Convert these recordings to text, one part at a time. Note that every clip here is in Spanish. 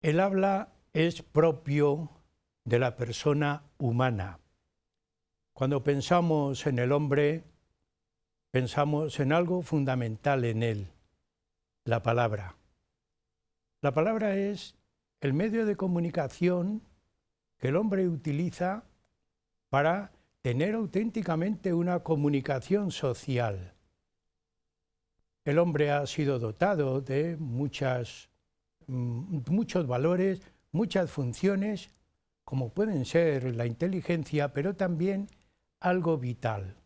El habla es propio de la persona humana. Cuando pensamos en el hombre, pensamos en algo fundamental en él, la palabra. La palabra es el medio de comunicación que el hombre utiliza para tener auténticamente una comunicación social. El hombre ha sido dotado de muchos valores, muchas funciones, como pueden ser la inteligencia, pero también algo vital,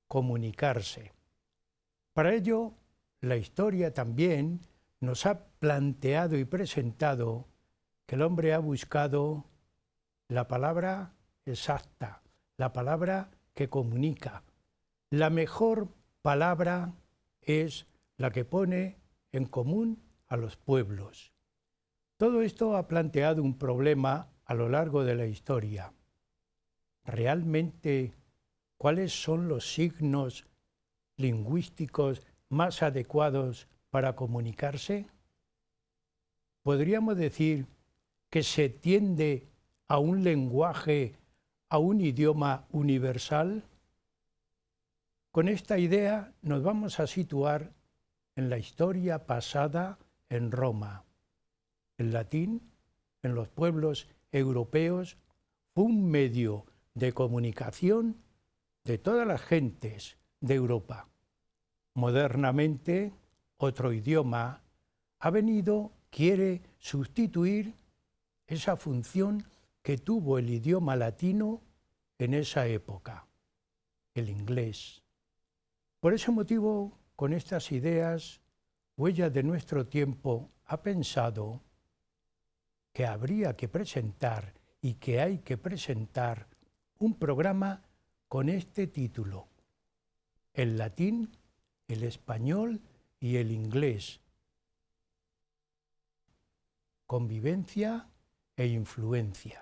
comunicarse. Para ello, la historia también nos ha planteado y presentado que el hombre ha buscado la palabra exacta, la palabra que comunica. La mejor palabra es la que pone en común a los pueblos. Todo esto ha planteado un problema a lo largo de la historia. ¿Realmente cuáles son los signos lingüísticos más adecuados para comunicarse? ¿Podríamos decir que se tiende a un lenguaje, a un idioma universal? Con esta idea nos vamos a situar en la historia pasada en Roma. El latín, en los pueblos europeos, fue un medio de comunicación de todas las gentes de Europa. Modernamente, otro idioma ha venido, quiere sustituir esa función que tuvo el idioma latino en esa época, el inglés. Por ese motivo, con estas ideas, Huellas de Nuestro Tiempo ha pensado que habría que presentar y que hay que presentar un programa con este título: el latín, el español y el inglés. Convivencia e influencia.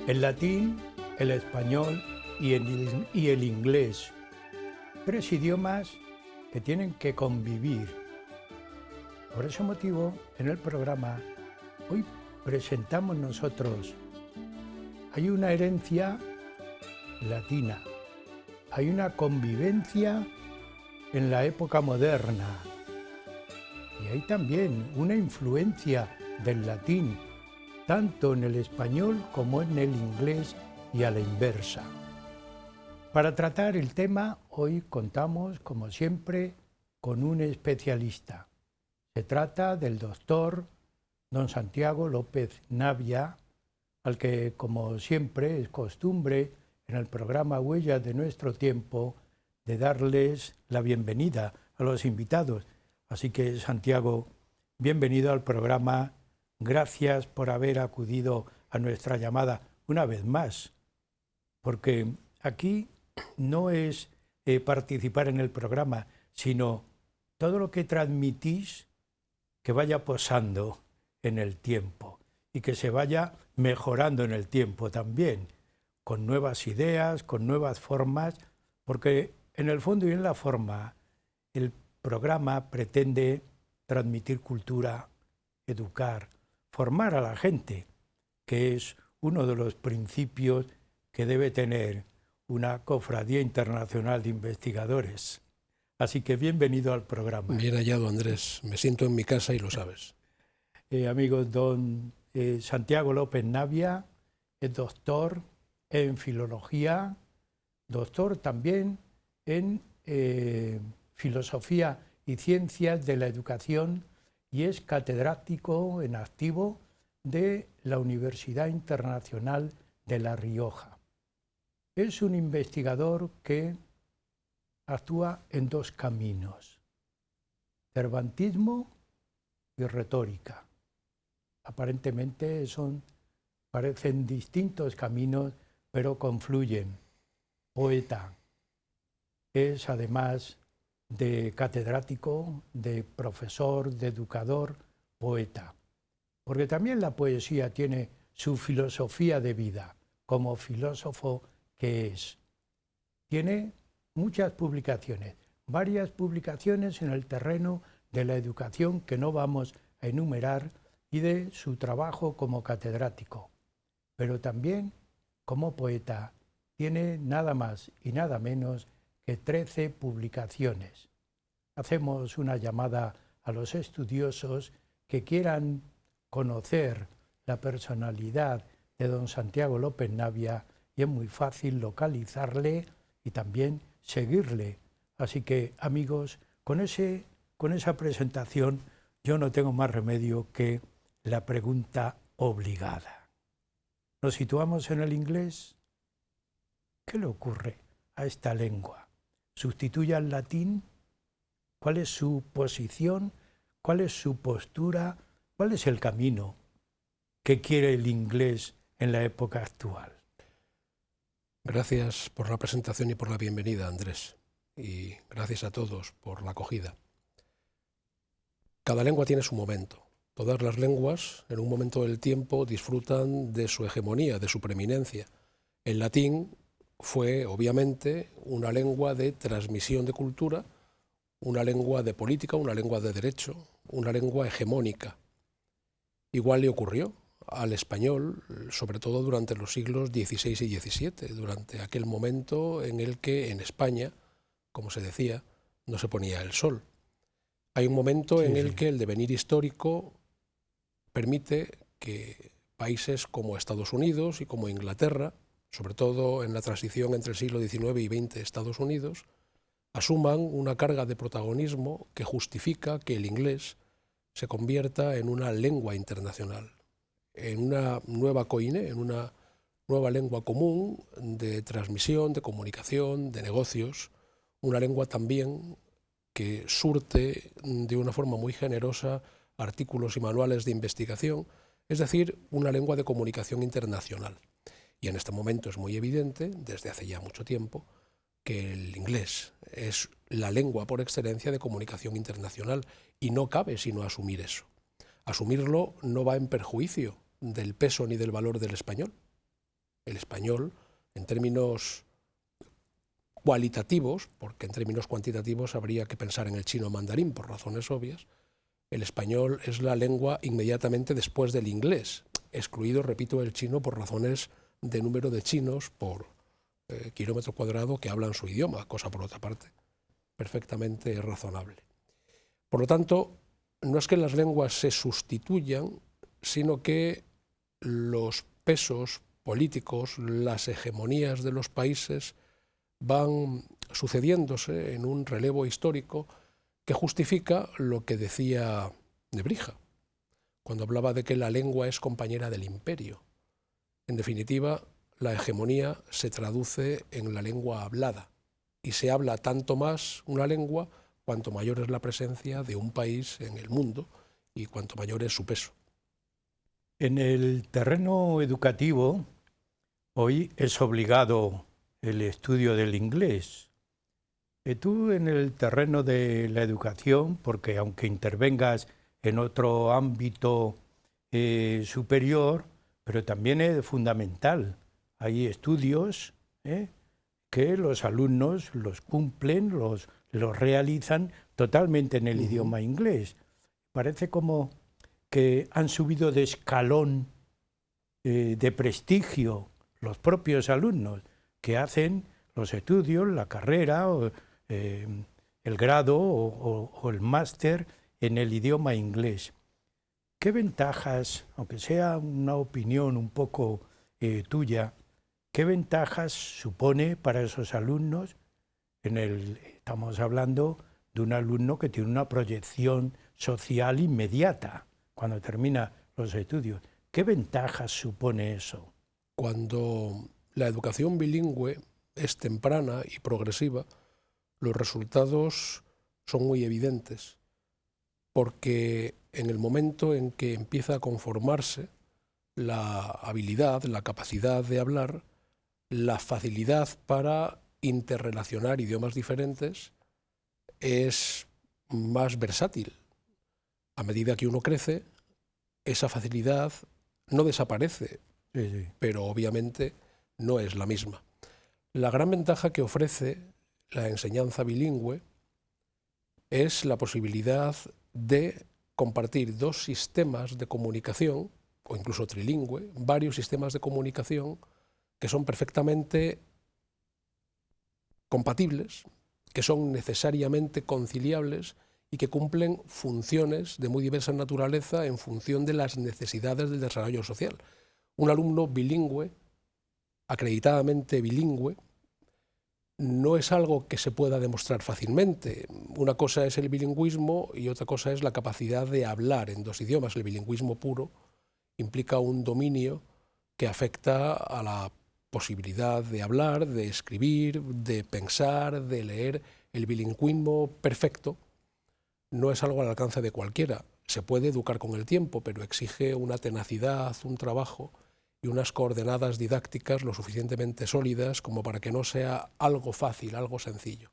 El latín, el español y el inglés. Tres idiomas que tienen que convivir. Por ese motivo, en el programa, hoy presentamos nosotros. Hay una herencia latina, hay una convivencia en la época moderna y hay también una influencia del latín, tanto en el español como en el inglés y a la inversa. Para tratar el tema, hoy contamos, como siempre, con un especialista. Se trata del doctor don Santiago López Navia, al que, como siempre, es costumbre en el programa Huellas de Nuestro Tiempo, de darles la bienvenida a los invitados. Así que, Santiago, bienvenido al programa. Gracias por haber acudido a nuestra llamada una vez más, porque aquí no es participar en el programa, sino todo lo que transmitís que vaya posando en el tiempo y que se vaya mejorando en el tiempo también, con nuevas ideas, con nuevas formas, porque en el fondo y en la forma el programa pretende transmitir cultura, educar, formar a la gente, que es uno de los principios que debe tener una cofradía internacional de investigadores. Así que bienvenido al programa. Bien hallado, Andrés. Me siento en mi casa y lo sabes. Amigos, don Santiago López Navia es doctor en filología, doctor también en filosofía y ciencias de la educación y es catedrático en activo de la Universidad Internacional de La Rioja. Es un investigador que actúa en dos caminos: cervantismo y retórica. Aparentemente parecen distintos caminos, pero confluyen. poeta. Es además de catedrático, de profesor, de educador, poeta. Porque también la poesía tiene su filosofía de vida, como filósofo que es. Tiene muchas publicaciones, varias publicaciones en el terreno de la educación que no vamos a enumerar y de su trabajo como catedrático. Pero también como poeta tiene nada más y nada menos que 13 publicaciones. Hacemos una llamada a los estudiosos que quieran conocer la personalidad de don Santiago López Navia y es muy fácil localizarle y también seguirle. Así que, amigos, con esa presentación yo no tengo más remedio que la pregunta obligada. ¿Nos situamos en el inglés? ¿Qué le ocurre a esta lengua? ¿Sustituye al latín? ¿Cuál es su posición? ¿Cuál es su postura? ¿Cuál es el camino que quiere el inglés en la época actual? Gracias por la presentación y por la bienvenida, Andrés. Y gracias a todos por la acogida. Cada lengua tiene su momento. Todas las lenguas, en un momento del tiempo, disfrutan de su hegemonía, de su preeminencia. El latín fue, obviamente, una lengua de transmisión de cultura, una lengua de política, una lengua de derecho, una lengua hegemónica. Igual le ocurrió al español, sobre todo durante los siglos XVI y XVII, durante aquel momento en el que en España, como se decía, no se ponía el sol. Hay un momento en el que el devenir histórico permite que países como Estados Unidos y como Inglaterra, sobre todo en la transición entre el siglo XIX y XX Estados Unidos, asuman una carga de protagonismo que justifica que el inglés se convierta en una lengua internacional, en una nueva koiné, en una nueva lengua común de transmisión, de comunicación, de negocios, una lengua también que surte de una forma muy generosa artículos y manuales de investigación, es decir, una lengua de comunicación internacional. Y en este momento es muy evidente, desde hace ya mucho tiempo, que el inglés es la lengua por excelencia de comunicación internacional y no cabe sino asumir eso. Asumirlo no va en perjuicio del peso ni del valor del español. El español, en términos cualitativos, porque en términos cuantitativos habría que pensar en el chino mandarín por razones obvias, el español es la lengua inmediatamente después del inglés, excluido, repito, el chino por razones de número de chinos por kilómetro cuadrado que hablan su idioma, cosa por otra parte perfectamente razonable. Por lo tanto, no es que las lenguas se sustituyan, sino que los pesos políticos, las hegemonías de los países van sucediéndose en un relevo histórico que justifica lo que decía Nebrija, cuando hablaba de que la lengua es compañera del imperio. En definitiva, la hegemonía se traduce en la lengua hablada y se habla tanto más una lengua cuanto mayor es la presencia de un país en el mundo y cuanto mayor es su peso. En el terreno educativo, hoy es obligado el estudio del inglés. Tú en el terreno de la educación, porque aunque intervengas en otro ámbito superior, pero también es fundamental. Hay estudios que los alumnos los cumplen, los realizan totalmente en el idioma inglés. Parece como que han subido de escalón de prestigio los propios alumnos que hacen los estudios, la carrera, el grado o el máster en el idioma inglés. ¿Qué ventajas, aunque sea una opinión un poco tuya, qué ventajas supone para esos alumnos? Estamos hablando de un alumno que tiene una proyección social inmediata cuando termina los estudios. ¿Qué ventajas supone eso? Cuando la educación bilingüe es temprana y progresiva, los resultados son muy evidentes, porque en el momento en que empieza a conformarse la habilidad, la capacidad de hablar, la facilidad para interrelacionar idiomas diferentes es más versátil. A medida que uno crece, esa facilidad no desaparece, pero obviamente no es la misma. La gran ventaja que ofrece la enseñanza bilingüe es la posibilidad de compartir dos sistemas de comunicación, o incluso trilingüe, varios sistemas de comunicación que son perfectamente compatibles, que son necesariamente conciliables y que cumplen funciones de muy diversa naturaleza en función de las necesidades del desarrollo social. Un alumno bilingüe, acreditadamente bilingüe, no es algo que se pueda demostrar fácilmente. Una cosa es el bilingüismo y otra cosa es la capacidad de hablar en dos idiomas. El bilingüismo puro implica un dominio que afecta a la posibilidad de hablar, de escribir, de pensar, de leer. El bilingüismo perfecto no es algo al alcance de cualquiera. Se puede educar con el tiempo, pero exige una tenacidad, un trabajo y unas coordenadas didácticas lo suficientemente sólidas como para que no sea algo fácil, algo sencillo.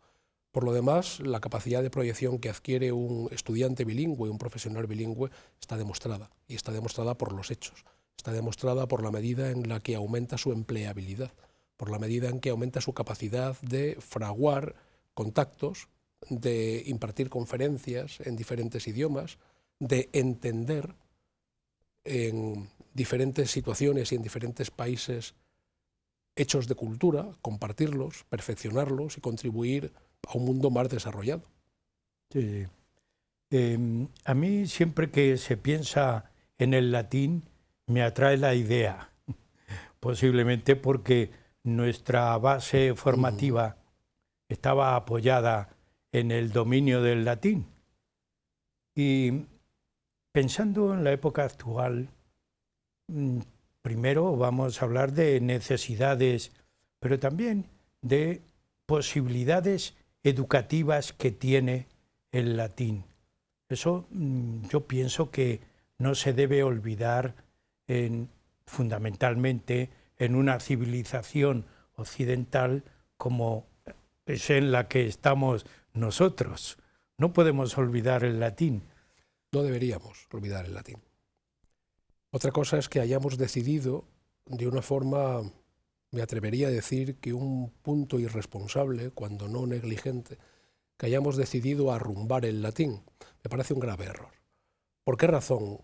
Por lo demás, la capacidad de proyección que adquiere un estudiante bilingüe, un profesional bilingüe, está demostrada, y está demostrada por los hechos. Está demostrada por la medida en la que aumenta su empleabilidad, por la medida en que aumenta su capacidad de fraguar contactos, de impartir conferencias en diferentes idiomas, de entender en diferentes situaciones y en diferentes países hechos de cultura, compartirlos, perfeccionarlos y contribuir a un mundo más desarrollado. Sí. A mí siempre que se piensa en el latín me atrae la idea, posiblemente porque nuestra base formativa estaba apoyada en el dominio del latín. Y pensando en la época actual, primero vamos a hablar de necesidades, pero también de posibilidades educativas que tiene el latín. Eso yo pienso que no se debe olvidar fundamentalmente en una civilización occidental como es en la que estamos nosotros. No podemos olvidar el latín. No deberíamos olvidar el latín. Otra cosa es que hayamos decidido, de una forma, me atrevería a decir que un punto irresponsable, cuando no negligente, que hayamos decidido arrumbar el latín. Me parece un grave error. ¿Por qué razón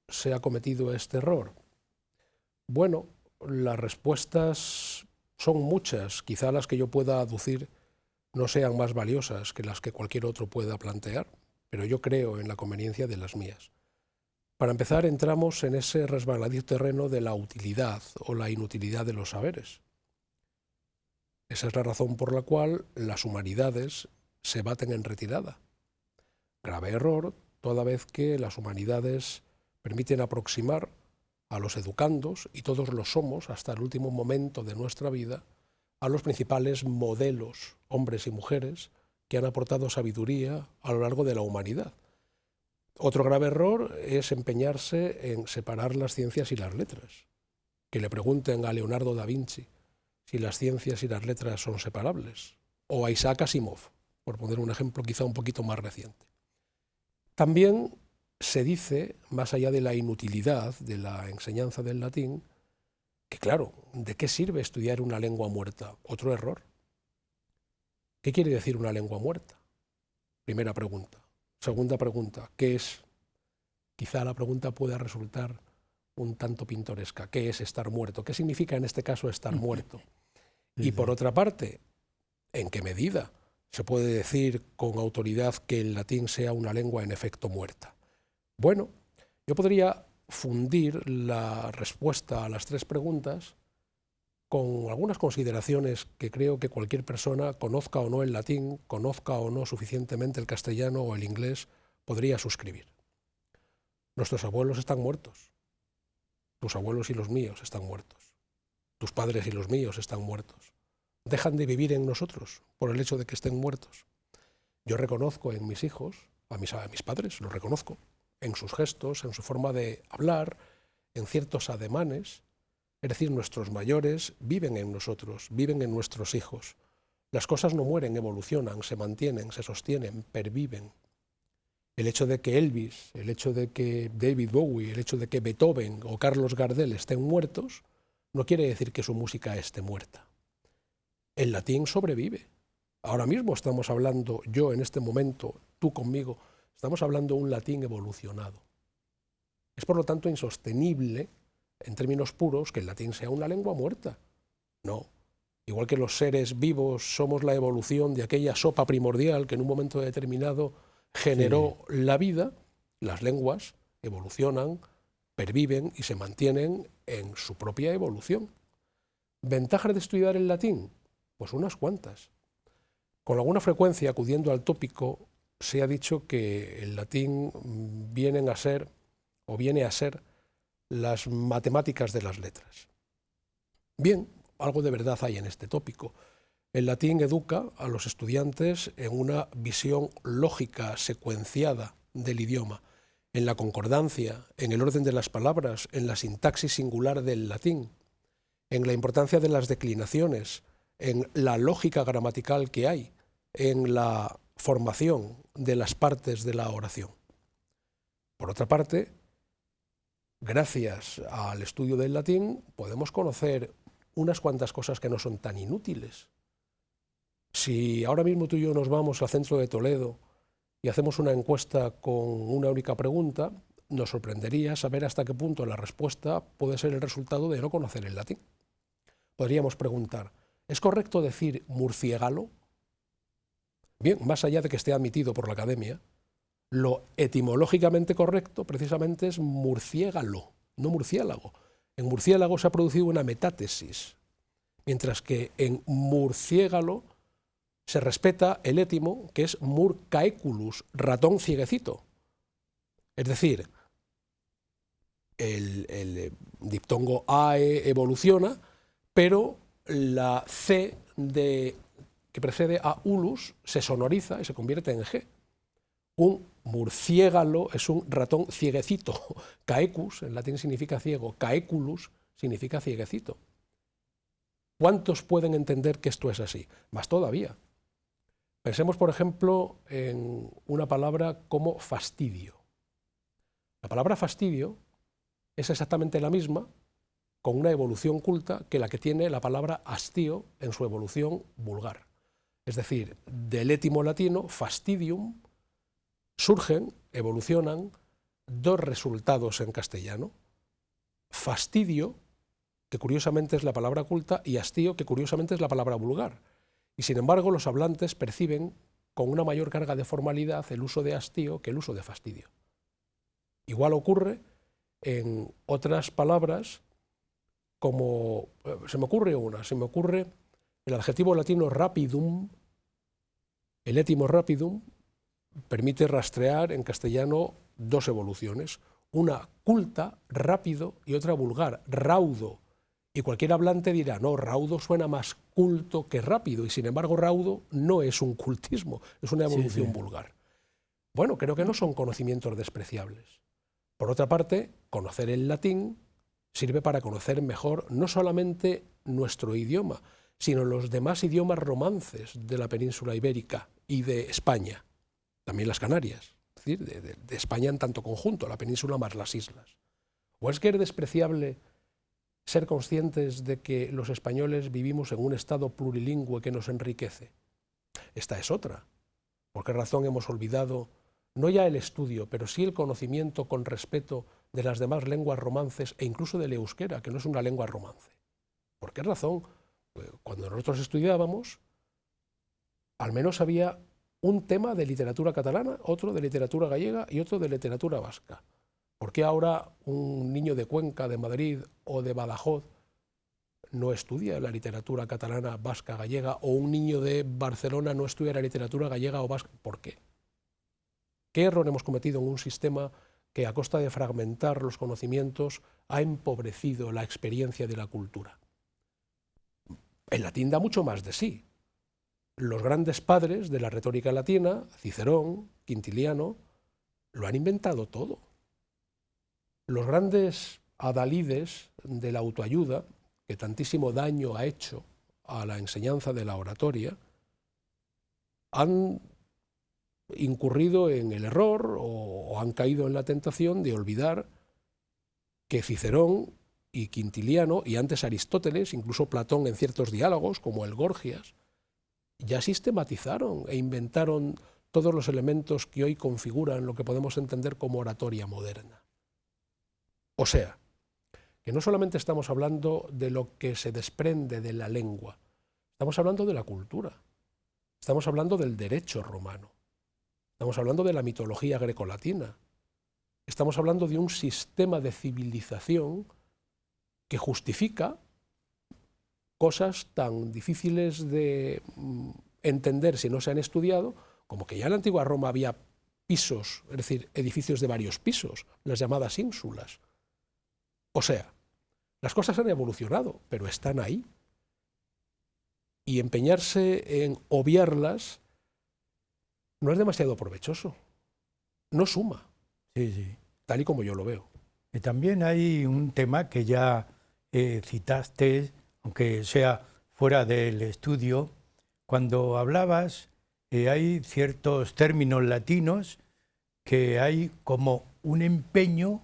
se ha cometido este error? Bueno, las respuestas son muchas. Quizá las que yo pueda aducir no sean más valiosas que las que cualquier otro pueda plantear, pero yo creo en la conveniencia de las mías. Para empezar, entramos en ese resbaladizo terreno de la utilidad o la inutilidad de los saberes. Esa es la razón por la cual las humanidades se baten en retirada. Grave error, toda vez que las humanidades permiten aproximar a los educandos, y todos lo somos hasta el último momento de nuestra vida, a los principales modelos, hombres y mujeres, que han aportado sabiduría a lo largo de la humanidad. Otro grave error es empeñarse en separar las ciencias y las letras. Que le pregunten a Leonardo da Vinci si las ciencias y las letras son separables, o a Isaac Asimov, por poner un ejemplo quizá un poquito más reciente. También se dice, más allá de la inutilidad de la enseñanza del latín, que claro, ¿de qué sirve estudiar una lengua muerta? Otro error. ¿Qué quiere decir una lengua muerta? Primera pregunta. Segunda pregunta, ¿qué es? Quizá la pregunta pueda resultar un tanto pintoresca. ¿Qué es estar muerto? ¿Qué significa en este caso estar muerto? Y por otra parte, ¿en qué medida se puede decir con autoridad que el latín sea una lengua en efecto muerta? Bueno, yo podría fundir la respuesta a las tres preguntas con algunas consideraciones que creo que cualquier persona, conozca o no el latín, conozca o no suficientemente el castellano o el inglés, podría suscribir. Nuestros abuelos están muertos. Tus abuelos y los míos están muertos. Tus padres y los míos están muertos. Dejan de vivir en nosotros por el hecho de que estén muertos. Yo reconozco en mis hijos, a mis padres, los reconozco, en sus gestos, en su forma de hablar, en ciertos ademanes. Es decir, nuestros mayores viven en nosotros, viven en nuestros hijos. Las cosas no mueren, evolucionan, se mantienen, se sostienen, perviven. El hecho de que Elvis, el hecho de que David Bowie, el hecho de que Beethoven o Carlos Gardel estén muertos, no quiere decir que su música esté muerta. El latín sobrevive. Ahora mismo estamos hablando, yo en este momento, tú conmigo, estamos hablando de un latín evolucionado. Es por lo tanto insostenible, en términos puros, que el latín sea una lengua muerta. No. Igual que los seres vivos somos la evolución de aquella sopa primordial que en un momento determinado generó la vida, las lenguas evolucionan, perviven y se mantienen en su propia evolución. ¿Ventajas de estudiar el latín? Pues unas cuantas. Con alguna frecuencia, acudiendo al tópico, se ha dicho que el latín viene a ser las matemáticas de las letras. Bien, algo de verdad hay en este tópico. El latín educa a los estudiantes en una visión lógica, secuenciada del idioma, en la concordancia, en el orden de las palabras, en la sintaxis singular del latín, en la importancia de las declinaciones, en la lógica gramatical que hay, en la formación de las partes de la oración. Por otra parte, gracias al estudio del latín podemos conocer unas cuantas cosas que no son tan inútiles. Si ahora mismo tú y yo nos vamos al centro de Toledo y hacemos una encuesta con una única pregunta, nos sorprendería saber hasta qué punto la respuesta puede ser el resultado de no conocer el latín. Podríamos preguntar, ¿es correcto decir murciégalo? Bien, más allá de que esté admitido por la academia, lo etimológicamente correcto precisamente es murciégalo, no murciélago. En murciélago se ha producido una metátesis, mientras que en murciégalo se respeta el étimo, que es mur caeculus, ratón cieguecito. Es decir, el diptongo ae evoluciona, pero la c que precede a ulus se sonoriza y se convierte en g. Un murciégalo es un ratón cieguecito. Caecus, en latín significa ciego, caeculus significa cieguecito. ¿Cuántos pueden entender que esto es así? Más todavía. Pensemos, por ejemplo, en una palabra como fastidio. La palabra fastidio es exactamente la misma, con una evolución culta, que la que tiene la palabra hastío en su evolución vulgar. Es decir, del étimo latino, fastidium, surgen, evolucionan, dos resultados en castellano. Fastidio, que curiosamente es la palabra culta, y hastío, que curiosamente es la palabra vulgar. Y sin embargo, los hablantes perciben con una mayor carga de formalidad el uso de hastío que el uso de fastidio. Igual ocurre en otras palabras, como se me ocurre el adjetivo latino rapidum. El étimo rapidum permite rastrear en castellano dos evoluciones, una culta, rápido, y otra vulgar, raudo. Y cualquier hablante dirá, no, raudo suena más culto que rápido, y sin embargo raudo no es un cultismo, es una evolución vulgar. Bueno, creo que no son conocimientos despreciables. Por otra parte, conocer el latín sirve para conocer mejor no solamente nuestro idioma, sino los demás idiomas romances de la península ibérica y de España, también las Canarias, es decir, de España en tanto conjunto, la península más las islas. ¿O es que es despreciable ser conscientes de que los españoles vivimos en un estado plurilingüe que nos enriquece? Esta es otra. ¿Por qué razón hemos olvidado no ya el estudio, pero sí el conocimiento con respeto de las demás lenguas romances e incluso del euskera, que no es una lengua romance? ¿Por qué razón? Cuando nosotros estudiábamos, al menos había un tema de literatura catalana, otro de literatura gallega y otro de literatura vasca. ¿Por qué ahora un niño de Cuenca, de Madrid o de Badajoz no estudia la literatura catalana, vasca, gallega, o un niño de Barcelona no estudia la literatura gallega o vasca? ¿Por qué? ¿Qué error hemos cometido en un sistema que a costa de fragmentar los conocimientos ha empobrecido la experiencia de la cultura? El latín da mucho más de sí. Los grandes padres de la retórica latina, Cicerón, Quintiliano, lo han inventado todo. Los grandes adalides de la autoayuda, que tantísimo daño ha hecho a la enseñanza de la oratoria, han incurrido en el error o han caído en la tentación de olvidar que Cicerón y Quintiliano, y antes Aristóteles, incluso Platón en ciertos diálogos, como el Gorgias, ya sistematizaron e inventaron todos los elementos que hoy configuran lo que podemos entender como oratoria moderna. O sea, que no solamente estamos hablando de lo que se desprende de la lengua, estamos hablando de la cultura, estamos hablando del derecho romano, estamos hablando de la mitología grecolatina, estamos hablando de un sistema de civilización que justifica cosas tan difíciles de entender si no se han estudiado, como que ya en la antigua Roma había pisos, es decir, edificios de varios pisos, las llamadas ínsulas. O sea, las cosas han evolucionado, pero están ahí. Y empeñarse en obviarlas no es demasiado provechoso, no suma, Sí. tal y como yo lo veo. Y también hay un tema que ya citaste, aunque sea fuera del estudio, cuando hablabas, hay ciertos términos latinos que hay como un empeño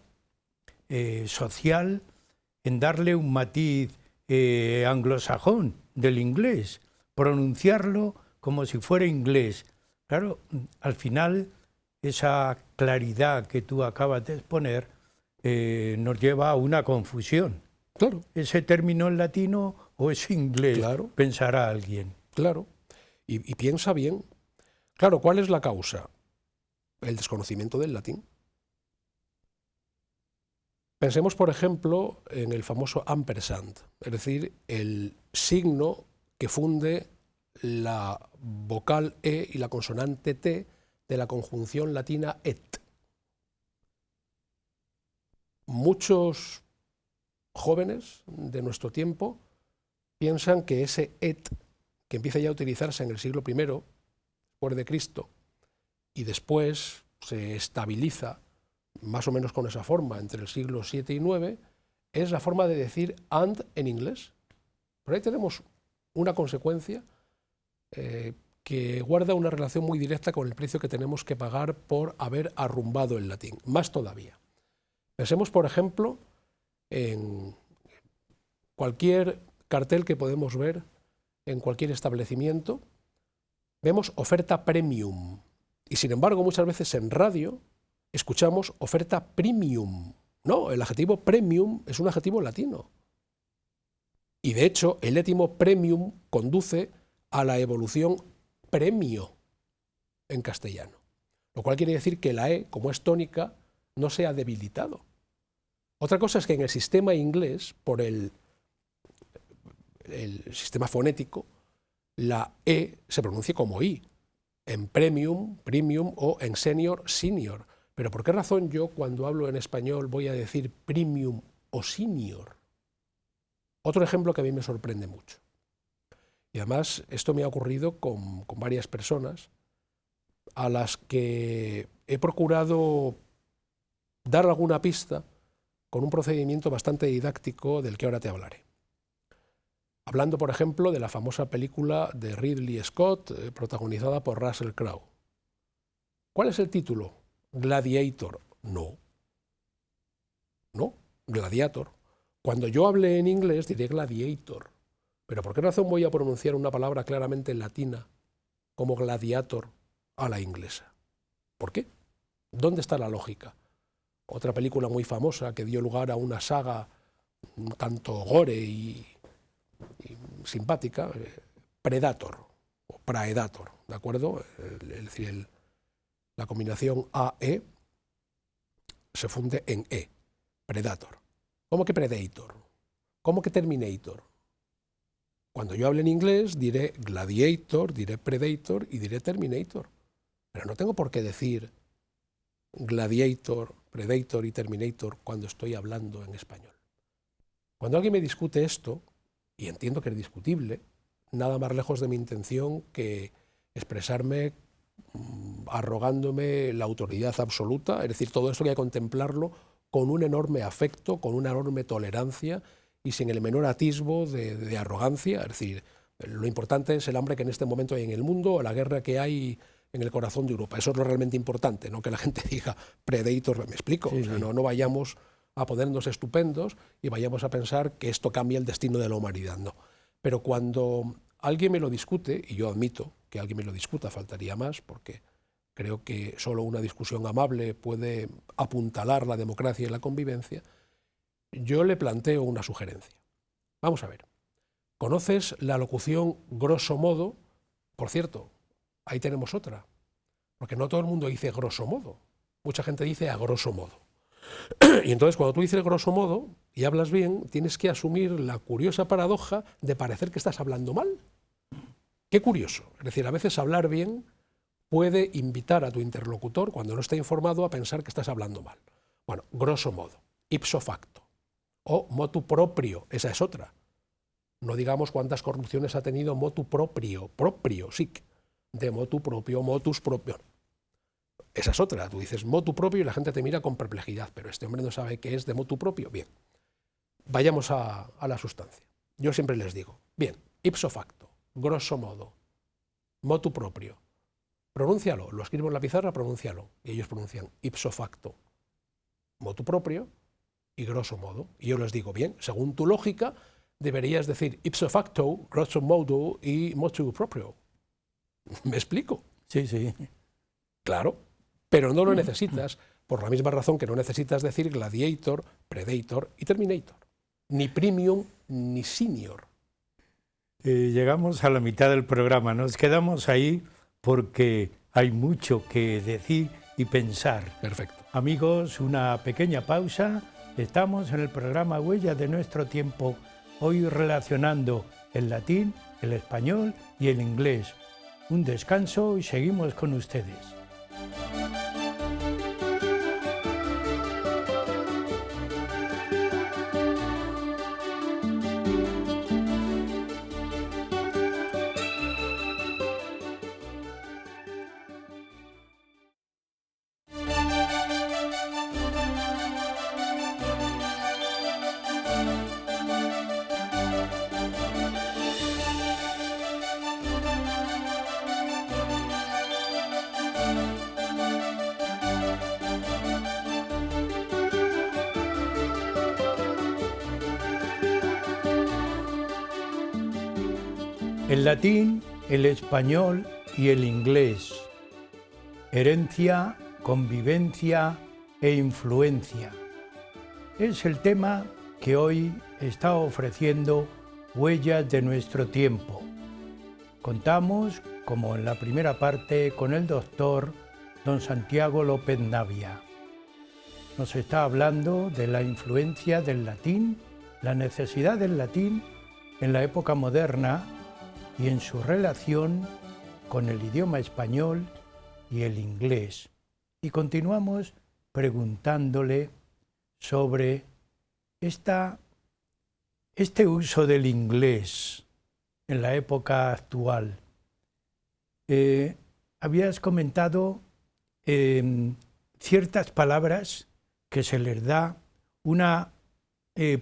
social en darle un matiz anglosajón del inglés, pronunciarlo como si fuera inglés. Claro, al final esa claridad que tú acabas de exponer nos lleva a una confusión. Claro. ¿Ese término es latino o es inglés? Claro. Pensará alguien. Claro. Y piensa bien. Claro, ¿cuál es la causa? El desconocimiento del latín. Pensemos, por ejemplo, en el famoso ampersand, es decir, el signo que funde la vocal E y la consonante T de la conjunción latina et. Muchos jóvenes de nuestro tiempo piensan que ese et, que empieza ya a utilizarse en el siglo I después de Cristo y después se estabiliza más o menos con esa forma entre el siglo VII y IX, es la forma de decir and en inglés. Por ahí tenemos una consecuencia que guarda una relación muy directa con el precio que tenemos que pagar por haber arrumbado el latín, más todavía. Pensemos, por ejemplo, en cualquier cartel que podemos ver en cualquier establecimiento, vemos oferta premium y sin embargo muchas veces en radio escuchamos oferta premium. No, el adjetivo premium es un adjetivo latino. Y de hecho el étimo premium conduce a la evolución premio en castellano, lo cual quiere decir que la E, como es tónica, no se ha debilitado. Otra cosa es que en el sistema inglés, por el sistema fonético, la E se pronuncie como I, en premium, premium o en senior, senior. Pero ¿por qué razón yo cuando hablo en español voy a decir premium o senior? Otro ejemplo que a mí me sorprende mucho. Y además esto me ha ocurrido con varias personas a las que he procurado dar alguna pista con un procedimiento bastante didáctico del que ahora te hablaré. Hablando, por ejemplo, de la famosa película de Ridley Scott, protagonizada por Russell Crowe. ¿Cuál es el título? Gladiator. No. No, Gladiator. Cuando yo hable en inglés diré gladiator. ¿Pero por qué razón voy a pronunciar una palabra claramente latina como gladiator a la inglesa? ¿Por qué? ¿Dónde está la lógica? Otra película muy famosa que dio lugar a una saga un tanto gore y simpática, Predator o Praedator, ¿de acuerdo? Es decir, la combinación AE se funde en E, Predator. ¿Cómo que Predator? ¿Cómo que Terminator? Cuando yo hable en inglés diré Gladiator, diré Predator y diré Terminator. Pero no tengo por qué decir Gladiator, Predator y Terminator cuando estoy hablando en español. Cuando alguien me discute esto, y entiendo que es discutible, nada más lejos de mi intención que expresarme arrogándome la autoridad absoluta, es decir, todo esto que hay que contemplarlo con un enorme afecto, con una enorme tolerancia y sin el menor atisbo de arrogancia, es decir, Lo importante es el hambre que en este momento hay en el mundo, o la guerra que hay en el corazón de Europa. Eso es lo realmente importante, no que la gente diga Predator, me explico. Sí, o sea, sí. no vayamos a ponernos estupendos y vayamos a pensar que esto cambia el destino de la humanidad, no. Pero cuando alguien me lo discute, y yo admito que alguien me lo discuta, faltaría más, porque creo que solo una discusión amable puede apuntalar la democracia y la convivencia, yo le planteo una sugerencia. Vamos a ver. ¿Conoces la locución grosso modo? Por cierto, ahí tenemos otra, porque no todo el mundo dice grosso modo. Mucha gente dice a grosso modo. Y entonces cuando tú dices grosso modo y hablas bien, tienes que asumir la curiosa paradoja de parecer que estás hablando mal. Qué curioso. Es decir, a veces hablar bien puede invitar a tu interlocutor, cuando no está informado, a pensar que estás hablando mal. Bueno, grosso modo, ipso facto, o motu proprio, esa es otra. No digamos cuántas corrupciones ha tenido motu proprio, sic, de motu propio, motus propio. Esa es otra, tú dices motu propio y la gente te mira con perplejidad, pero este hombre no sabe qué es de motu propio. Bien, vayamos a la sustancia. Yo siempre les digo, bien, ipso facto, grosso modo, motu propio. Pronúncialo, lo escribo en la pizarra, pronúncialo. Y ellos pronuncian ipso facto, motu propio y grosso modo. Y yo les digo, bien, según tu lógica, deberías decir ipso facto, grosso modo y motu propio. ¿Me explico? Sí, sí. Claro, pero no lo necesitas por la misma razón que no necesitas decir gladiator, predator y terminator. Ni premium ni senior. Llegamos a la mitad del programa, nos quedamos ahí porque hay mucho que decir y pensar. Perfecto. Amigos, una pequeña pausa. Estamos en el programa Huellas de nuestro tiempo, hoy relacionando el latín, el español y el inglés. Un descanso y seguimos con ustedes. El latín, el español y el inglés. Herencia, convivencia e influencia. Es el tema que hoy está ofreciendo Huellas de nuestro tiempo. Contamos, como en la primera parte, con el doctor don Santiago López Navia. Nos está hablando de la influencia del latín, la necesidad del latín en la época moderna y en su relación con el idioma español y el inglés. Y continuamos preguntándole sobre este uso del inglés en la época actual. Habías comentado ciertas palabras que se les da una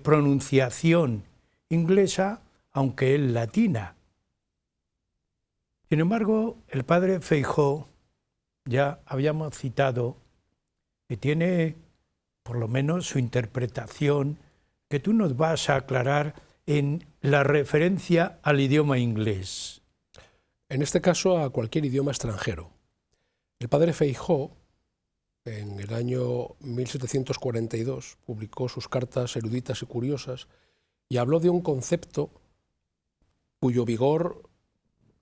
pronunciación inglesa, aunque es latina. Sin embargo, el padre Feijóo, ya habíamos citado, que tiene por lo menos su interpretación, que tú nos vas a aclarar en la referencia al idioma inglés. En este caso, a cualquier idioma extranjero. El padre Feijóo, en el año 1742, publicó sus cartas eruditas y curiosas y habló de un concepto cuyo vigor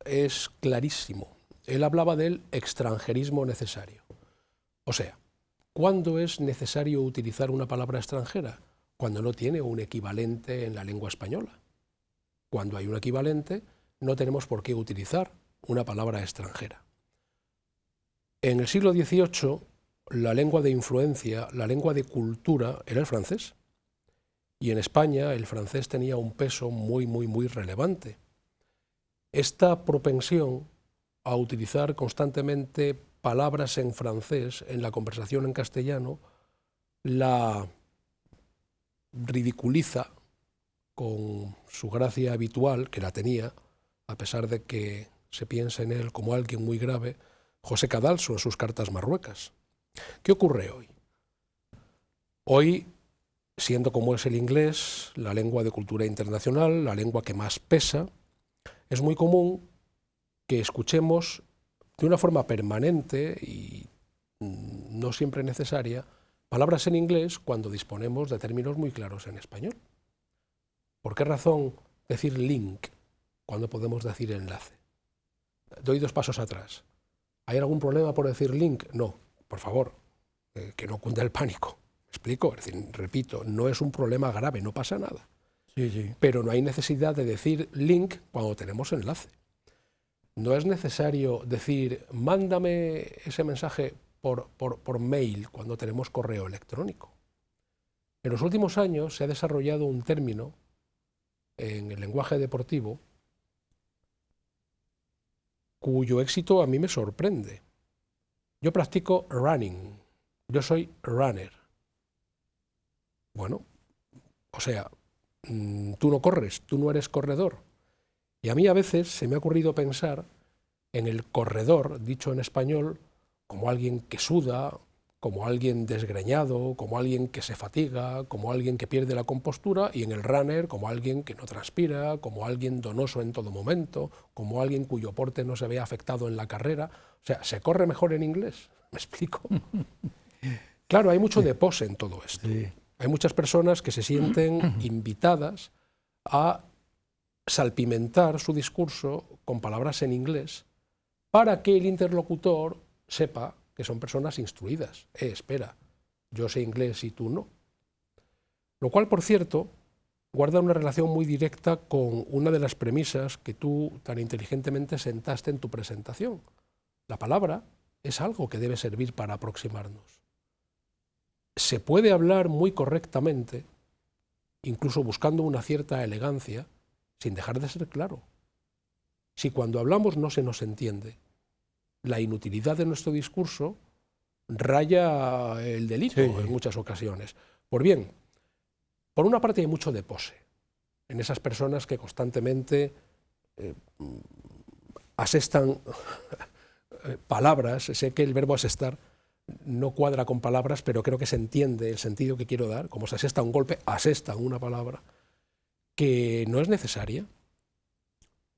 es clarísimo. Él hablaba del extranjerismo necesario. O sea, ¿cuándo es necesario utilizar una palabra extranjera? Cuando no tiene un equivalente en la lengua española. Cuando hay un equivalente, no tenemos por qué utilizar una palabra extranjera. En el siglo XVIII, la lengua de influencia, la lengua de cultura, era el francés. Y en España el francés tenía un peso muy relevante. Esta propensión a utilizar constantemente palabras en francés en la conversación en castellano la ridiculiza con su gracia habitual, que la tenía, a pesar de que se piensa en él como alguien muy grave, José Cadalso en sus cartas marruecas. ¿Qué ocurre hoy? Hoy, siendo como es el inglés, la lengua de cultura internacional, la lengua que más pesa, es muy común que escuchemos de una forma permanente y no siempre necesaria palabras en inglés cuando disponemos de términos muy claros en español. ¿Por qué razón decir link cuando podemos decir enlace? Doy 2 pasos atrás. ¿Hay algún problema por decir link? No, por favor, que no cunda el pánico. ¿Me explico? Es decir, repito, no es un problema grave, no pasa nada. Sí, sí. Pero no hay necesidad de decir link cuando tenemos enlace. No es necesario decir mándame ese mensaje por mail cuando tenemos correo electrónico. En los últimos años se ha desarrollado un término en el lenguaje deportivo cuyo éxito a mí me sorprende. Yo practico running, yo soy runner. Bueno, o sea, tú no corres, tú no eres corredor. Y a mí a veces se me ha ocurrido pensar en el corredor, dicho en español, como alguien que suda, como alguien desgreñado, como alguien que se fatiga, como alguien que pierde la compostura, y en el runner como alguien que no transpira, como alguien donoso en todo momento, como alguien cuyo porte no se ve afectado en la carrera. O sea, ¿se corre mejor en inglés? ¿Me explico? Claro, hay mucho de pose en todo esto. Sí. Hay muchas personas que se sienten invitadas a salpimentar su discurso con palabras en inglés para que el interlocutor sepa que son personas instruidas. Espera, yo sé inglés y tú no. Lo cual, por cierto, guarda una relación muy directa con una de las premisas que tú tan inteligentemente sentaste en tu presentación. La palabra es algo que debe servir para aproximarnos. Se puede hablar muy correctamente, incluso buscando una cierta elegancia, sin dejar de ser claro. Si cuando hablamos no se nos entiende, la inutilidad de nuestro discurso raya el delito en muchas ocasiones. Pues bien, por una parte hay mucho de pose en esas personas que constantemente asestan palabras. Sé que el verbo asestar no cuadra con palabras, pero creo que se entiende el sentido que quiero dar. Como se asesta un golpe, asestan una palabra que no es necesaria,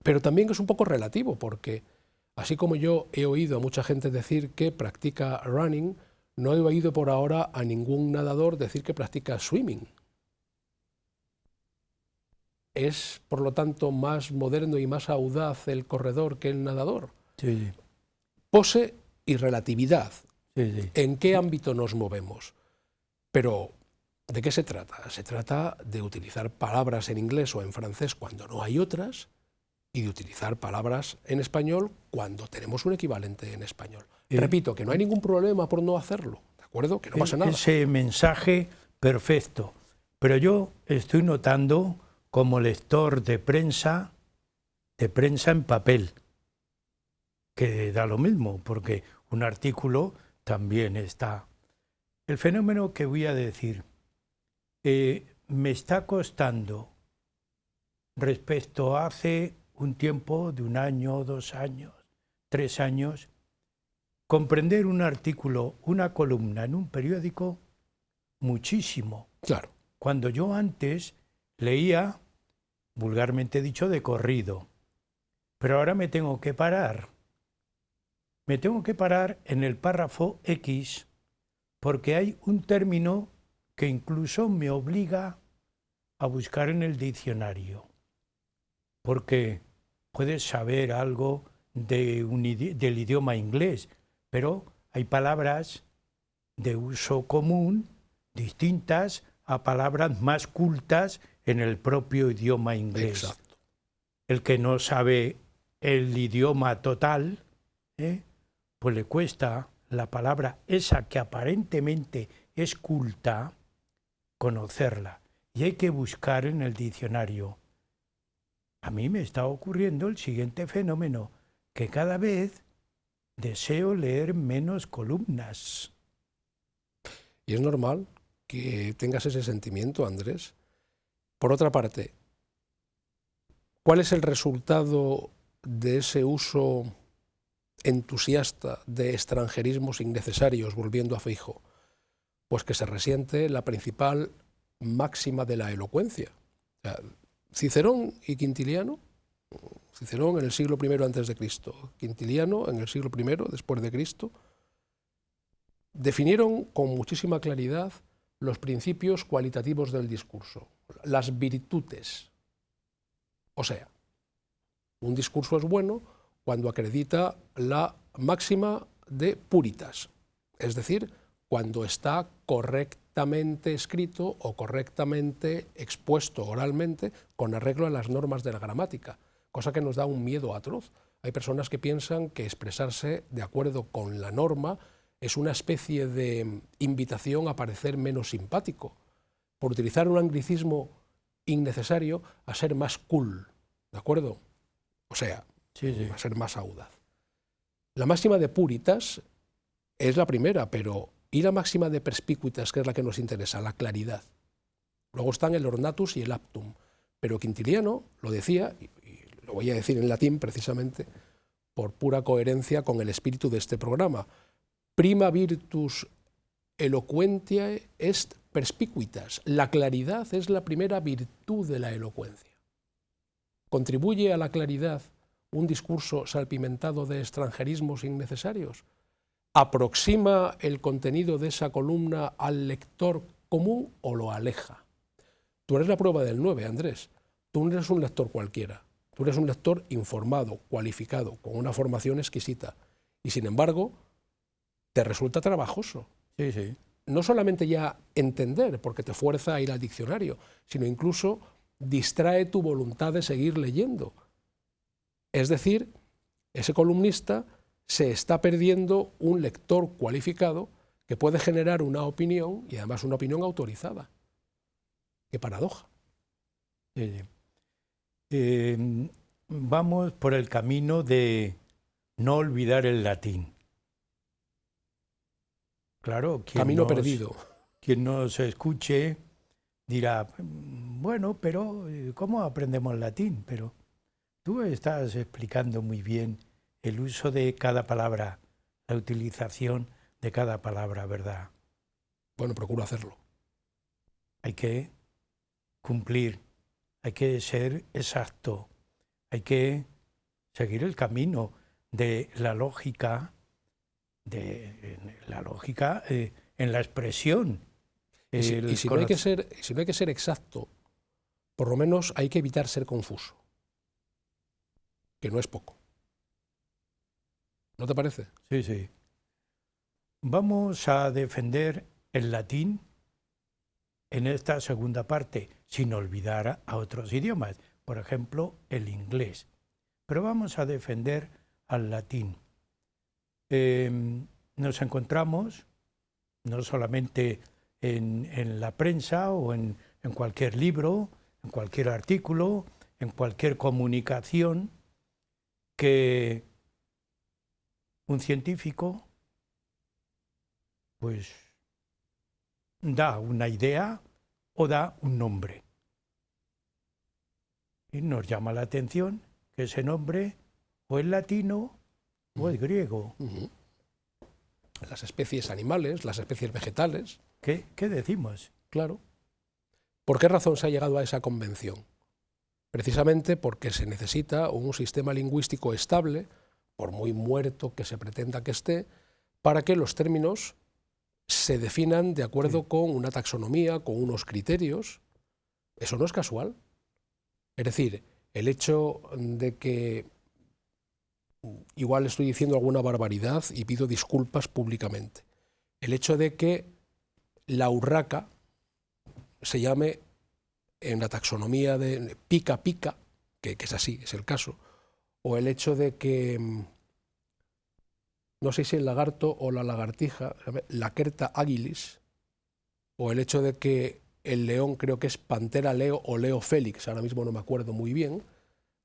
pero también es un poco relativo, porque así como yo he oído a mucha gente decir que practica running, no he oído por ahora a ningún nadador decir que practica swimming. ¿Es, por lo tanto, más moderno y más audaz el corredor que el nadador? Sí. Pose y relatividad. Sí. ¿En qué ámbito nos movemos? Pero, ¿de qué se trata? Se trata de utilizar palabras en inglés o en francés cuando no hay otras, y de utilizar palabras en español cuando tenemos un equivalente en español. Repito, que no hay ningún problema por no hacerlo, ¿de acuerdo? Que no pasa nada. Ese mensaje perfecto, pero yo estoy notando como lector de prensa en papel, que da lo mismo, porque un artículo también está. El fenómeno que voy a decir, me está costando respecto a hace un tiempo de 1 año, 2 años, 3 años, comprender un artículo, una columna en un periódico, muchísimo. Claro. Cuando yo antes leía, vulgarmente dicho, de corrido, pero ahora me tengo que parar. Me tengo que parar en el párrafo X porque hay un término que incluso me obliga a buscar en el diccionario. Porque puedes saber algo del idioma inglés, pero hay palabras de uso común distintas a palabras más cultas en el propio idioma inglés. Exacto. El que no sabe el idioma total, pues le cuesta la palabra esa que aparentemente es culta, conocerla. Y hay que buscar en el diccionario. A mí me está ocurriendo el siguiente fenómeno, que cada vez deseo leer menos columnas. Y es normal que tengas ese sentimiento, Andrés. Por otra parte, ¿cuál es el resultado de ese uso entusiasta de extranjerismos innecesarios, volviendo a Feijoo? Pues que se resiente la principal máxima de la elocuencia. O sea, Cicerón y Quintiliano, Cicerón en el siglo I antes de Cristo, Quintiliano en el siglo I después de Cristo, definieron con muchísima claridad los principios cualitativos del discurso, las virtudes. O sea, un discurso es bueno cuando acredita la máxima de puritas, es decir, cuando está correctamente escrito o correctamente expuesto oralmente con arreglo a las normas de la gramática, cosa que nos da un miedo atroz. Hay personas que piensan que expresarse de acuerdo con la norma es una especie de invitación a parecer menos simpático, por utilizar un anglicismo innecesario, a ser más cool, ¿de acuerdo? O sea, a ser más audaz. La máxima de puritas es la primera, pero ¿y la máxima de perspicuitas, que es la que nos interesa? La claridad. Luego están el ornatus y el aptum, pero Quintiliano lo decía, y lo voy a decir en latín precisamente, por pura coherencia con el espíritu de este programa: prima virtus eloquentiae est perspicuitas. La claridad es la primera virtud de la elocuencia. ¿Contribuye a la claridad un discurso salpimentado de extranjerismos innecesarios? ¿Aproxima el contenido de esa columna al lector común o lo aleja? Tú eres la prueba del 9, Andrés. Tú no eres un lector cualquiera. Tú eres un lector informado, cualificado, con una formación exquisita. Y sin embargo, te resulta trabajoso. Sí, sí. No solamente ya entender, porque te fuerza a ir al diccionario, sino incluso distrae tu voluntad de seguir leyendo. Es decir, ese columnista se está perdiendo un lector cualificado que puede generar una opinión, y además una opinión autorizada. ¡Qué paradoja! Sí, sí. Vamos por el camino de no olvidar el latín. Claro, perdido. Quien nos escuche dirá, bueno, pero ¿cómo aprendemos latín? Pero tú estás explicando muy bien el uso de cada palabra, la utilización de cada palabra, ¿verdad? Bueno, procuro hacerlo. Hay que cumplir, hay que ser exacto, hay que seguir el camino de la lógica, en la expresión. Y si no hay que ser exacto, por lo menos hay que evitar ser confuso, que no es poco. ¿No te parece? Sí, sí. Vamos a defender el latín en esta segunda parte, sin olvidar a otros idiomas, por ejemplo, el inglés. Pero vamos a defender al latín. Nos encontramos no solamente en la prensa o en cualquier libro, en cualquier artículo, en cualquier comunicación, que un científico pues da una idea o da un nombre. Y nos llama la atención que ese nombre o es latino o es griego. Las especies animales, las especies vegetales. ¿Qué decimos? Claro. ¿Por qué razón se ha llegado a esa convención? Precisamente porque se necesita un sistema lingüístico estable, por muy muerto que se pretenda que esté, para que los términos se definan de acuerdo con una taxonomía, con unos criterios. Eso no es casual. Es decir, el hecho de que, igual estoy diciendo alguna barbaridad y pido disculpas públicamente, el hecho de que la urraca se llame en la taxonomía de pica pica, que es así, es el caso, o el hecho de que, no sé si el lagarto o la lagartija, Lacerta agilis, o el hecho de que el león, creo que es Pantera leo o Leo Félix, ahora mismo no me acuerdo muy bien,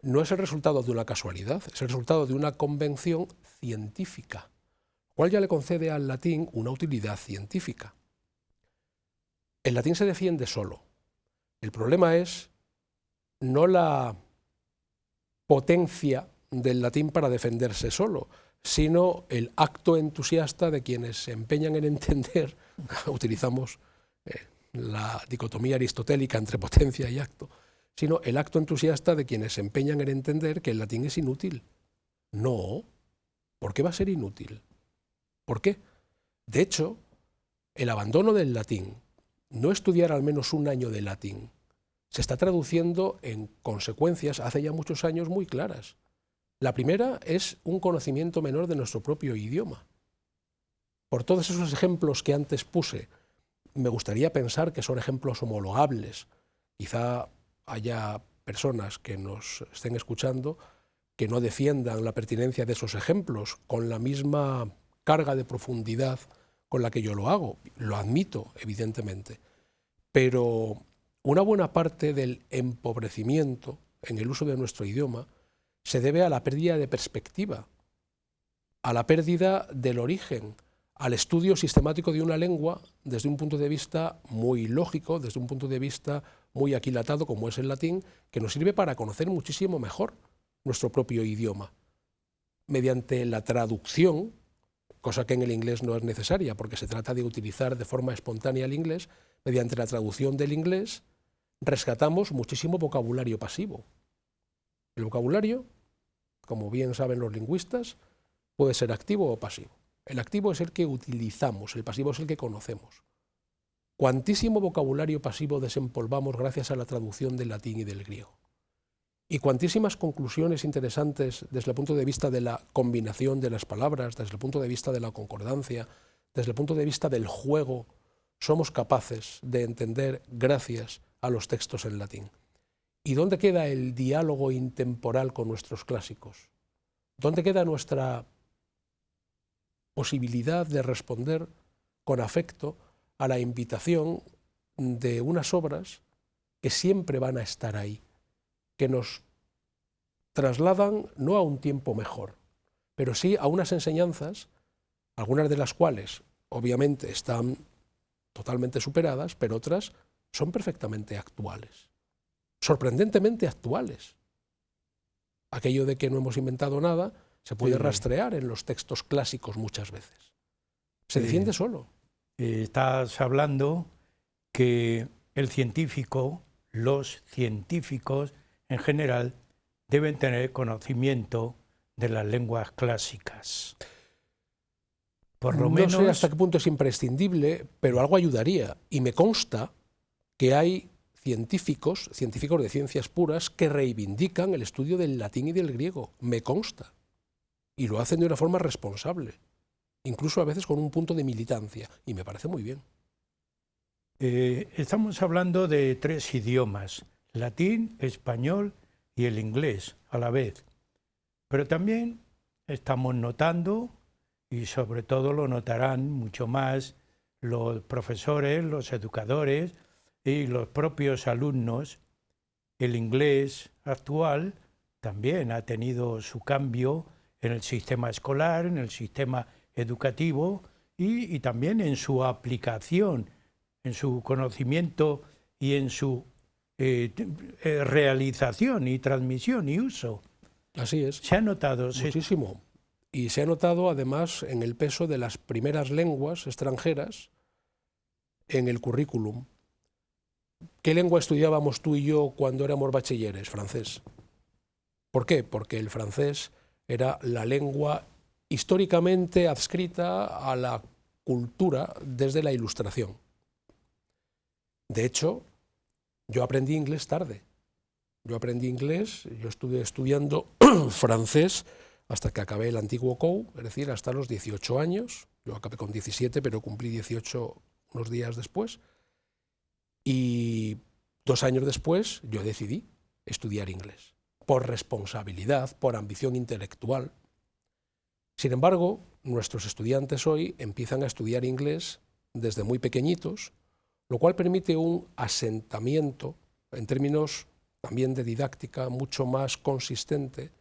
no es el resultado de una casualidad, es el resultado de una convención científica, cual ya le concede al latín una utilidad científica. El latín se defiende solo. El problema es no la potencia del latín para defenderse solo, sino el acto entusiasta de quienes se empeñan en entender, utilizamos la dicotomía aristotélica entre potencia y acto, sino el acto entusiasta de quienes se empeñan en entender que el latín es inútil. No, ¿por qué va a ser inútil? ¿Por qué? De hecho, el abandono del latín, no estudiar al menos un año de latín, se está traduciendo en consecuencias hace ya muchos años muy claras. La primera es un conocimiento menor de nuestro propio idioma. Por todos esos ejemplos que antes puse, me gustaría pensar que son ejemplos homologables. Quizá haya personas que nos estén escuchando que no defiendan la pertinencia de esos ejemplos con la misma carga de profundidad con la que yo lo hago. Lo admito, evidentemente. Pero una buena parte del empobrecimiento en el uso de nuestro idioma se debe a la pérdida de perspectiva, a la pérdida del origen, al estudio sistemático de una lengua desde un punto de vista muy lógico, desde un punto de vista muy aquilatado como es el latín, que nos sirve para conocer muchísimo mejor nuestro propio idioma. Mediante la traducción, cosa que en el inglés no es necesaria porque se trata de utilizar de forma espontánea el inglés, mediante la traducción del inglés rescatamos muchísimo vocabulario pasivo. El vocabulario, como bien saben los lingüistas, puede ser activo o pasivo. El activo es el que utilizamos, el pasivo es el que conocemos. Cuantísimo vocabulario pasivo desempolvamos gracias a la traducción del latín y del griego. Y cuantísimas conclusiones interesantes desde el punto de vista de la combinación de las palabras, desde el punto de vista de la concordancia, desde el punto de vista del juego, somos capaces de entender gracias a los textos en latín. ¿Y dónde queda el diálogo intemporal con nuestros clásicos? ¿Dónde queda nuestra posibilidad de responder con afecto a la invitación de unas obras que siempre van a estar ahí, que nos trasladan no a un tiempo mejor, pero sí a unas enseñanzas, algunas de las cuales obviamente están totalmente superadas, pero otras son perfectamente actuales, sorprendentemente actuales. Aquello de que no hemos inventado nada se puede rastrear en los textos clásicos muchas veces. Se defiende solo. Estás hablando que el científico, los científicos en general, deben tener conocimiento de las lenguas clásicas. Por lo menos... No sé hasta qué punto es imprescindible, pero algo ayudaría. Y me consta que hay científicos de ciencias puras, que reivindican el estudio del latín y del griego. Me consta. Y lo hacen de una forma responsable, incluso a veces con un punto de militancia. Y me parece muy bien. Estamos hablando de 3 idiomas, latín, español y el inglés a la vez. Pero también estamos notando, y sobre todo lo notarán mucho más los profesores, los educadores y los propios alumnos, el inglés actual también ha tenido su cambio en el sistema escolar, en el sistema educativo y también en su aplicación, en su conocimiento y en su realización y transmisión y uso. Así es. Se ha notado muchísimo. Y se ha notado además en el peso de las primeras lenguas extranjeras en el currículum. ¿Qué lengua estudiábamos tú y yo cuando éramos bachilleres? Francés. ¿Por qué? Porque el francés era la lengua históricamente adscrita a la cultura desde la Ilustración. De hecho, yo aprendí inglés tarde. Yo estuve estudiando francés hasta que acabé el antiguo COU, es decir, hasta los 18 años. Yo acabé con 17, pero cumplí 18 unos días después. Y 2 años después yo decidí estudiar inglés, por responsabilidad, por ambición intelectual. Sin embargo, nuestros estudiantes hoy empiezan a estudiar inglés desde muy pequeñitos, lo cual permite un asentamiento, en términos también de didáctica, mucho más consistente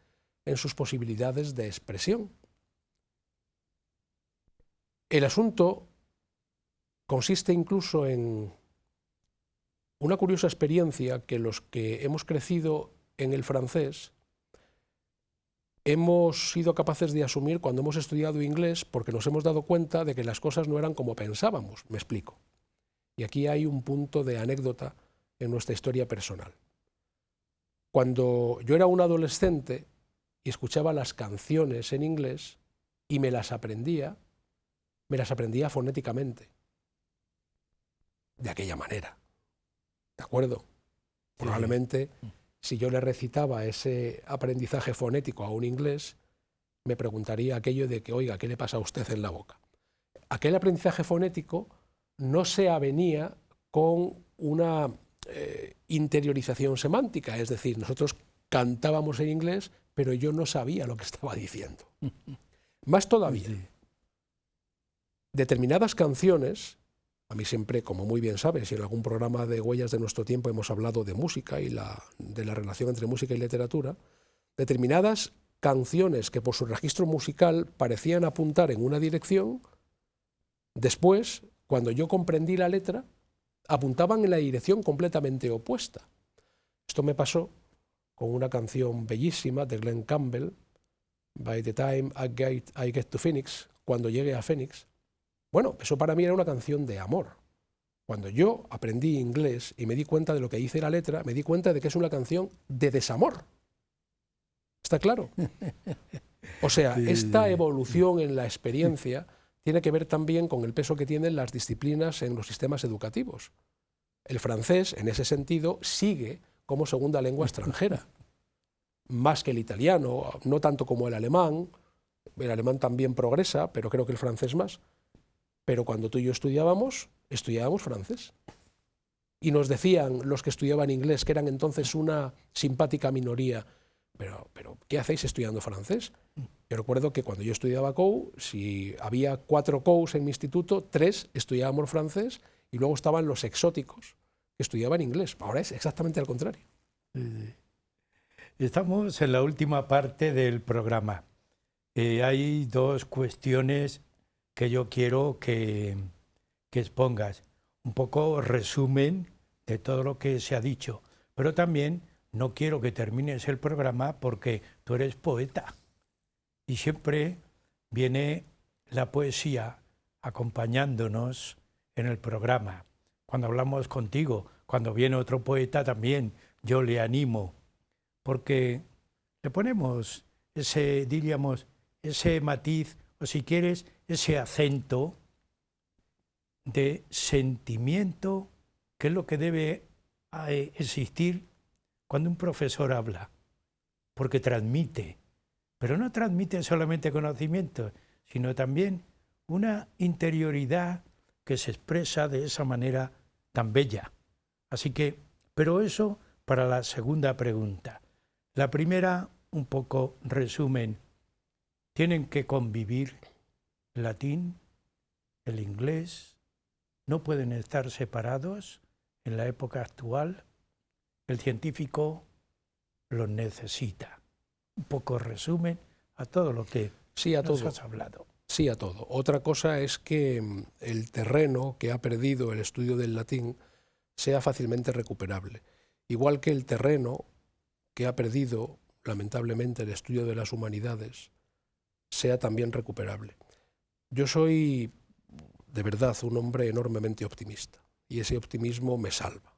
en sus posibilidades de expresión. El asunto consiste incluso en una curiosa experiencia que los que hemos crecido en el francés hemos sido capaces de asumir cuando hemos estudiado inglés porque nos hemos dado cuenta de que las cosas no eran como pensábamos. Me explico. Y aquí hay un punto de anécdota en nuestra historia personal. Cuando yo era un adolescente y escuchaba las canciones en inglés y me las aprendía fonéticamente. De aquella manera. ¿De acuerdo? Probablemente, si yo le recitaba ese aprendizaje fonético a un inglés, me preguntaría aquello de que, oiga, ¿qué le pasa a usted en la boca? Aquel aprendizaje fonético no se avenía con una interiorización semántica, es decir, nosotros cantábamos en inglés, pero yo no sabía lo que estaba diciendo. Más todavía, determinadas canciones, a mí siempre, como muy bien sabes, y en algún programa de Huellas de nuestro tiempo hemos hablado de música y de la relación entre música y literatura, determinadas canciones que por su registro musical parecían apuntar en una dirección, después, cuando yo comprendí la letra, apuntaban en la dirección completamente opuesta. Esto me pasó con una canción bellísima de Glenn Campbell, By the Time I Get to Phoenix, cuando llegue a Phoenix. Bueno, eso para mí era una canción de amor. Cuando yo aprendí inglés y me di cuenta de lo que dice la letra, me di cuenta de que es una canción de desamor. ¿Está claro? O sea, esta evolución en la experiencia tiene que ver también con el peso que tienen las disciplinas en los sistemas educativos. El francés, en ese sentido, sigue como segunda lengua extranjera, más que el italiano, no tanto como el alemán también progresa, pero creo que el francés más. Pero cuando tú y yo estudiábamos francés. Y nos decían los que estudiaban inglés, que eran entonces una simpática minoría, pero ¿qué hacéis estudiando francés? Yo recuerdo que cuando yo estudiaba COU, si había 4 COUs en mi instituto, 3 estudiábamos francés y luego estaban los exóticos que estudiaban inglés. Ahora es exactamente al contrario. Estamos en la última parte del programa. Hay 2 cuestiones que yo quiero que expongas. Un poco resumen de todo lo que se ha dicho, pero también no quiero que termines el programa porque tú eres poeta y siempre viene la poesía acompañándonos en el programa. Cuando hablamos contigo, cuando viene otro poeta también, yo le animo, porque le ponemos ese, diríamos, ese matiz, o si quieres, ese acento de sentimiento, que es lo que debe existir cuando un profesor habla, porque transmite, pero no transmite solamente conocimiento, sino también una interioridad que se expresa de esa manera tan bella. Así que, pero eso para la segunda pregunta. La primera, un poco resumen, tienen que convivir el latín, el inglés, no pueden estar separados en la época actual. El científico los necesita. Un poco resumen a todo lo que nos has hablado. Sí, a todo. Otra cosa es que el terreno que ha perdido el estudio del latín sea fácilmente recuperable. Igual que el terreno que ha perdido, lamentablemente, el estudio de las humanidades sea también recuperable. Yo soy, de verdad, un hombre enormemente optimista y ese optimismo me salva.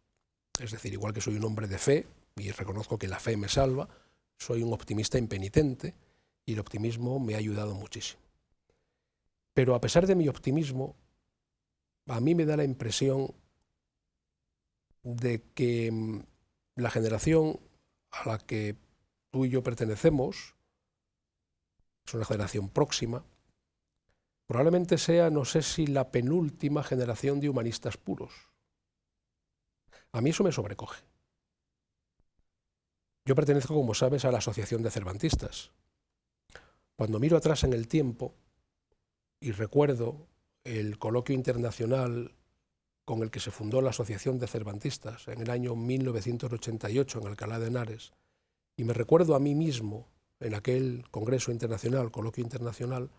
Es decir, igual que soy un hombre de fe y reconozco que la fe me salva, soy un optimista impenitente y el optimismo me ha ayudado muchísimo. Pero a pesar de mi optimismo, a mí me da la impresión de que la generación a la que tú y yo pertenecemos, es una generación próxima, probablemente sea, no sé si la penúltima generación de humanistas puros. A mí eso me sobrecoge. Yo pertenezco, como sabes, a la Asociación de Cervantistas. Cuando miro atrás en el tiempo y recuerdo el coloquio internacional con el que se fundó la Asociación de Cervantistas en el año 1988 en Alcalá de Henares, y me recuerdo a mí mismo en aquel congreso internacional, coloquio internacional,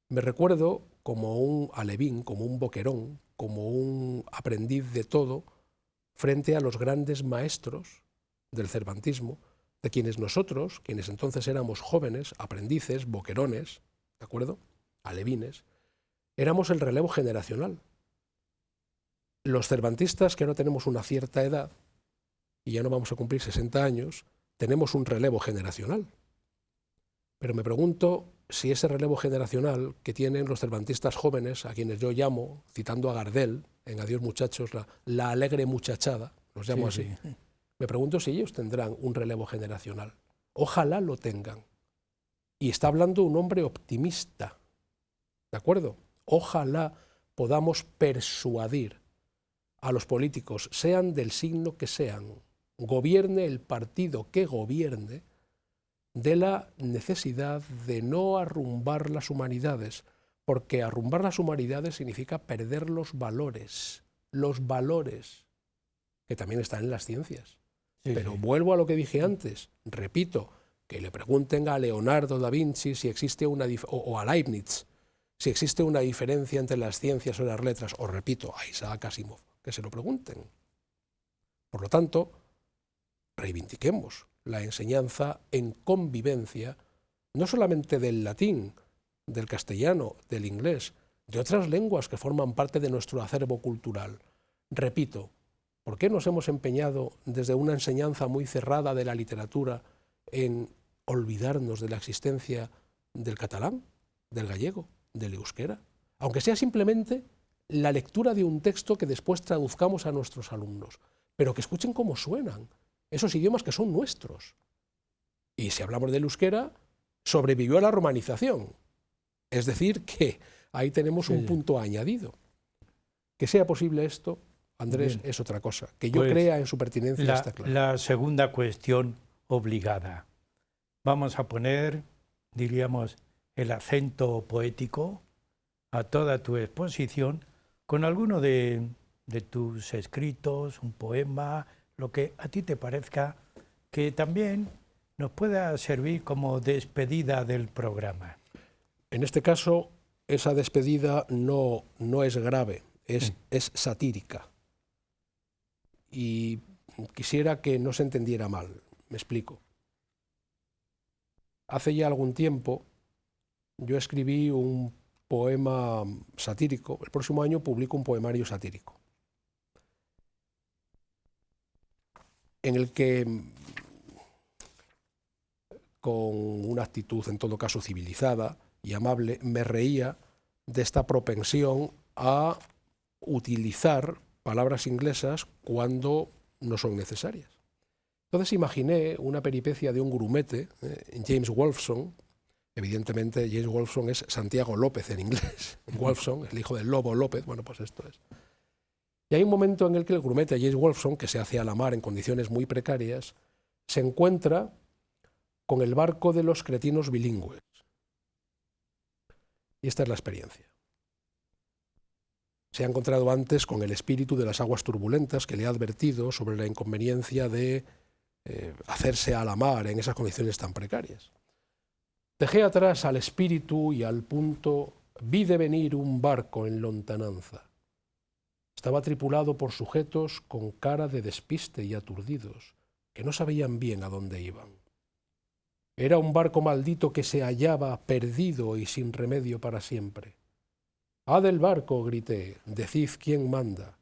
me recuerdo como un alevín, como un boquerón, como un aprendiz de todo, frente a los grandes maestros del cervantismo, de quienes nosotros, quienes entonces éramos jóvenes, aprendices, boquerones, ¿de acuerdo?, alevines, éramos el relevo generacional. Los cervantistas, que ahora tenemos una cierta edad, y ya no vamos a cumplir 60 años, tenemos un relevo generacional. Pero me pregunto si ese relevo generacional que tienen los cervantistas jóvenes, a quienes yo llamo, citando a Gardel, en Adiós muchachos, la alegre muchachada, los llamo así, sí. Me pregunto si ellos tendrán un relevo generacional. Ojalá lo tengan. Y está hablando un hombre optimista, ¿de acuerdo? Ojalá podamos persuadir a los políticos, sean del signo que sean, gobierne el partido que gobierne, de la necesidad de no arrumbar las humanidades, porque arrumbar las humanidades significa perder los valores que también están en las ciencias. Sí, pero sí. Vuelvo a lo que dije antes, repito, que le pregunten a Leonardo da Vinci si existe o a Leibniz, si existe una diferencia entre las ciencias o las letras, o repito, a Isaac Asimov, que se lo pregunten. Por lo tanto, reivindiquemos la enseñanza en convivencia, no solamente del latín, del castellano, del inglés, de otras lenguas que forman parte de nuestro acervo cultural. Repito, ¿por qué nos hemos empeñado desde una enseñanza muy cerrada de la literatura en olvidarnos de la existencia del catalán, del gallego, del euskera? Aunque sea simplemente la lectura de un texto que después traduzcamos a nuestros alumnos, pero que escuchen cómo suenan esos idiomas que son nuestros. Y si hablamos del euskera, sobrevivió a la romanización. Es decir, que ahí tenemos un punto añadido. Que sea posible esto, Andrés, es otra cosa. Que yo crea en su pertinencia está claro. La segunda cuestión obligada. Vamos a poner, diríamos, el acento poético a toda tu exposición con alguno de tus escritos, un poema, lo que a ti te parezca, que también nos pueda servir como despedida del programa. En este caso, esa despedida no es grave, es satírica. Y quisiera que no se entendiera mal, me explico. Hace ya algún tiempo yo escribí un poema satírico, el próximo año publico un poemario satírico, en el que, con una actitud en todo caso civilizada y amable, me reía de esta propensión a utilizar palabras inglesas cuando no son necesarias. Entonces imaginé una peripecia de un grumete, James Wolfson. Evidentemente James Wolfson es Santiago López en inglés. Wolfson, el hijo del lobo López, bueno, pues esto es. Y hay un momento en el que el grumete James Wolfson, que se hace a la mar en condiciones muy precarias, se encuentra con el barco de los cretinos bilingües. Y esta es la experiencia. Se ha encontrado antes con el espíritu de las aguas turbulentas, que le ha advertido sobre la inconveniencia de hacerse a la mar en esas condiciones tan precarias. Dejé atrás al espíritu y al punto, vi de venir un barco en lontananza. Estaba tripulado por sujetos con cara de despiste y aturdidos, que no sabían bien a dónde iban. Era un barco maldito que se hallaba perdido y sin remedio para siempre. «¡Ah del barco!», grité, «decid quién manda».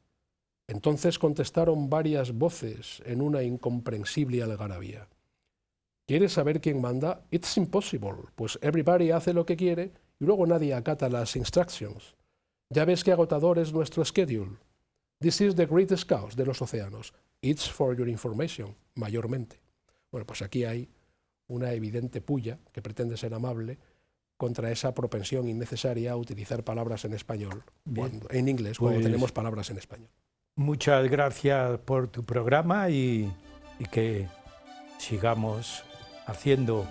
Entonces contestaron varias voces en una incomprensible algarabía. ¿Quieres saber quién manda? It's impossible, pues everybody hace lo que quiere y luego nadie acata las instructions. Ya ves qué agotador es nuestro schedule. This is the greatest chaos de los océanos. It's for your information, mayormente. Bueno, pues aquí hay una evidente pulla que pretende ser amable contra esa propensión innecesaria a utilizar palabras en español, en inglés, cuando tenemos palabras en español. Muchas gracias por tu programa y que sigamos haciendo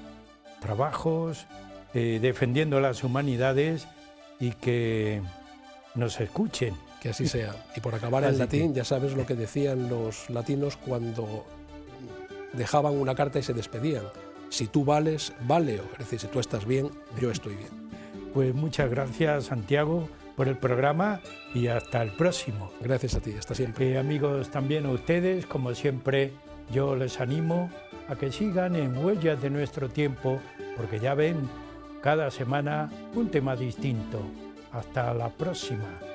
trabajos, defendiendo las humanidades y que nos escuchen. Que así sea. Y por acabar en latín, ya sabes lo que decían los latinos cuando dejaban una carta y se despedían. Si tú vales, valeo. Es decir, si tú estás bien, yo estoy bien. Pues muchas gracias, Santiago, por el programa y hasta el próximo. Gracias a ti, hasta siempre. Amigos, también a ustedes, como siempre, yo les animo a que sigan en Huellas de Nuestro Tiempo, porque ya ven, cada semana un tema distinto. Hasta la próxima.